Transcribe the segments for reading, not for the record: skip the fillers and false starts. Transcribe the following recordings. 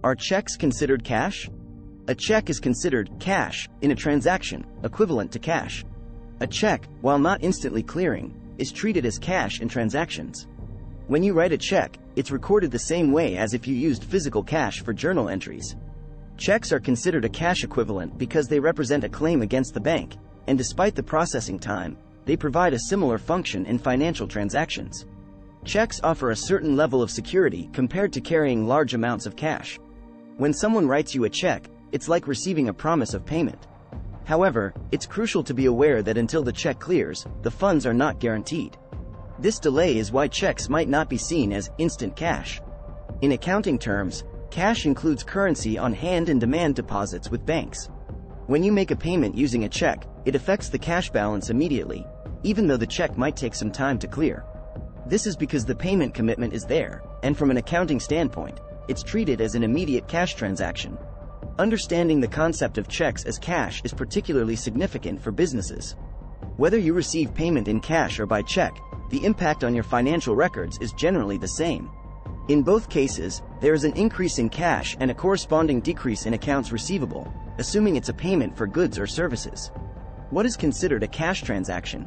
Are checks considered cash? A check is considered cash in a transaction, equivalent to cash. A check, while not instantly clearing, is treated as cash in transactions. When you write a check, it's recorded the same way as if you used physical cash for journal entries. Checks are considered a cash equivalent because they represent a claim against the bank, and despite the processing time, they provide a similar function in financial transactions. Checks offer a certain level of security compared to carrying large amounts of cash. When someone writes you a check, it's like receiving a promise of payment. However, it's crucial to be aware that until the check clears, the funds are not guaranteed. This delay is why checks might not be seen as instant cash. In accounting terms, cash includes currency on hand and demand deposits with banks. When you make a payment using a check, it affects the cash balance immediately, even though the check might take some time to clear. This is because the payment commitment is there, and from an accounting standpoint, it's treated as an immediate cash transaction. Understanding the concept of checks as cash is particularly significant for businesses. Whether you receive payment in cash or by check, the impact on your financial records is generally the same. In both cases, there is an increase in cash and a corresponding decrease in accounts receivable, assuming it's a payment for goods or services. What is considered a cash transaction?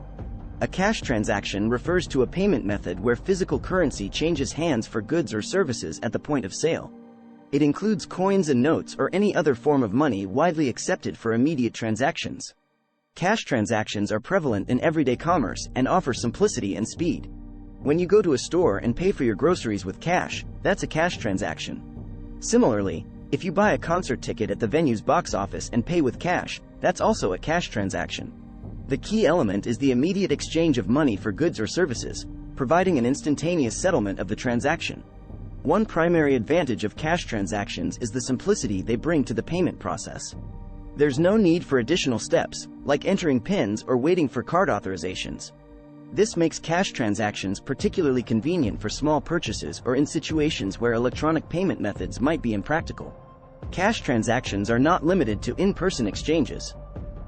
A cash transaction refers to a payment method where physical currency changes hands for goods or services at the point of sale. It includes coins and notes or any other form of money widely accepted for immediate transactions. Cash transactions are prevalent in everyday commerce and offer simplicity and speed. When you go to a store and pay for your groceries with cash, that's a cash transaction. Similarly, if you buy a concert ticket at the venue's box office and pay with cash, that's also a cash transaction. The key element is the immediate exchange of money for goods or services, providing an instantaneous settlement of the transaction. One primary advantage of cash transactions is the simplicity they bring to the payment process. There's no need for additional steps, like entering PINs or waiting for card authorizations. This makes cash transactions particularly convenient for small purchases or in situations where electronic payment methods might be impractical. Cash transactions are not limited to in-person exchanges.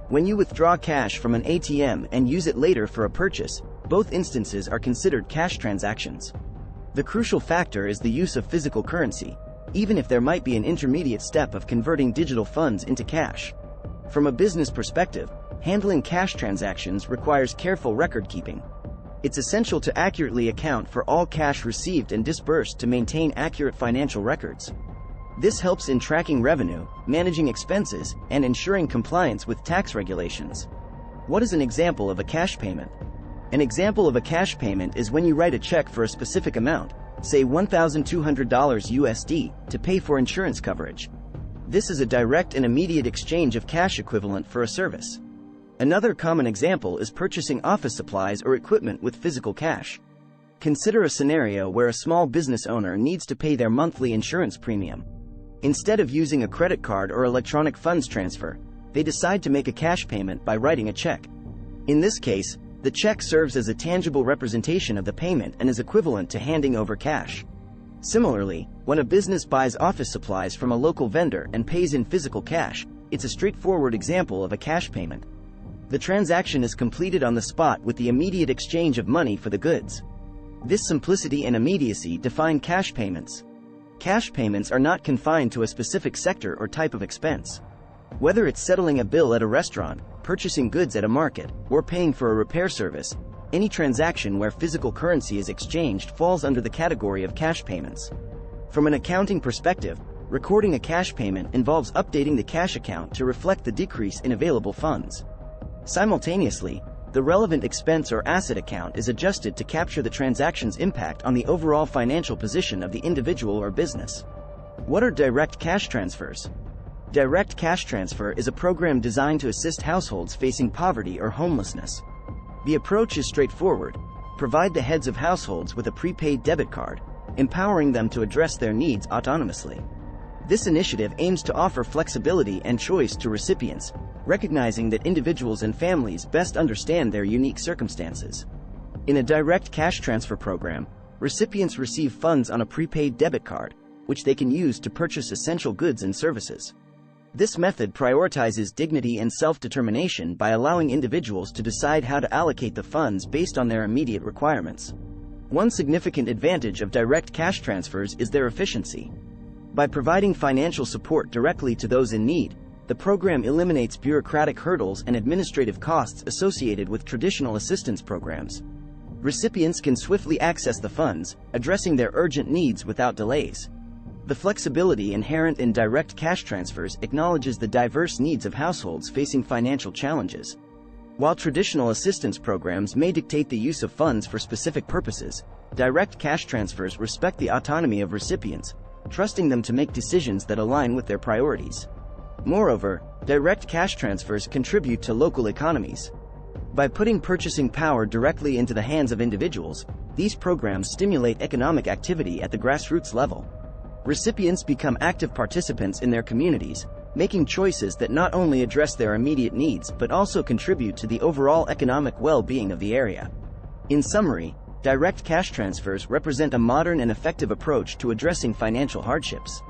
When you withdraw cash from an ATM and use it later for a purchase, both instances are considered cash transactions. The crucial factor is the use of physical currency, even if there might be an intermediate step of converting digital funds into cash. From a business perspective, handling cash transactions requires careful record keeping. It's essential to accurately account for all cash received and disbursed to maintain accurate financial records. This helps in tracking revenue, managing expenses, and ensuring compliance with tax regulations. What is an example of a cash payment? An example of a cash payment is when you write a check for a specific amount, say $1,200 USD, to pay for insurance coverage. This is a direct and immediate exchange of cash equivalent for a service. Another common example is purchasing office supplies or equipment with physical cash. Consider a scenario where a small business owner needs to pay their monthly insurance premium. Instead of using a credit card or electronic funds transfer, they decide to make a cash payment by writing a check. In this case, the check serves as a tangible representation of the payment and is equivalent to handing over cash. Similarly, when a business buys office supplies from a local vendor and pays in physical cash, it's a straightforward example of a cash payment. The transaction is completed on the spot with the immediate exchange of money for the goods. This simplicity and immediacy define cash payments. Cash payments are not confined to a specific sector or type of expense. Whether it's settling a bill at a restaurant, purchasing goods at a market, or paying for a repair service, any transaction where physical currency is exchanged falls under the category of cash payments. From an accounting perspective, recording a cash payment involves updating the cash account to reflect the decrease in available funds. Simultaneously, the relevant expense or asset account is adjusted to capture the transaction's impact on the overall financial position of the individual or business. What are direct cash transfers? Direct cash transfer is a program designed to assist households facing poverty or homelessness. The approach is straightforward: provide the heads of households with a prepaid debit card, empowering them to address their needs autonomously. This initiative aims to offer flexibility and choice to recipients, recognizing that individuals and families best understand their unique circumstances. In a direct cash transfer program, recipients receive funds on a prepaid debit card, which they can use to purchase essential goods and services. This method prioritizes dignity and self-determination by allowing individuals to decide how to allocate the funds based on their immediate requirements. One significant advantage of direct cash transfers is their efficiency. By providing financial support directly to those in need, the program eliminates bureaucratic hurdles and administrative costs associated with traditional assistance programs. Recipients can swiftly access the funds, addressing their urgent needs without delays. The flexibility inherent in direct cash transfers acknowledges the diverse needs of households facing financial challenges. While traditional assistance programs may dictate the use of funds for specific purposes, direct cash transfers respect the autonomy of recipients, trusting them to make decisions that align with their priorities. Moreover, direct cash transfers contribute to local economies. By putting purchasing power directly into the hands of individuals, these programs stimulate economic activity at the grassroots level. Recipients become active participants in their communities, making choices that not only address their immediate needs but also contribute to the overall economic well-being of the area. In summary, direct cash transfers represent a modern and effective approach to addressing financial hardships.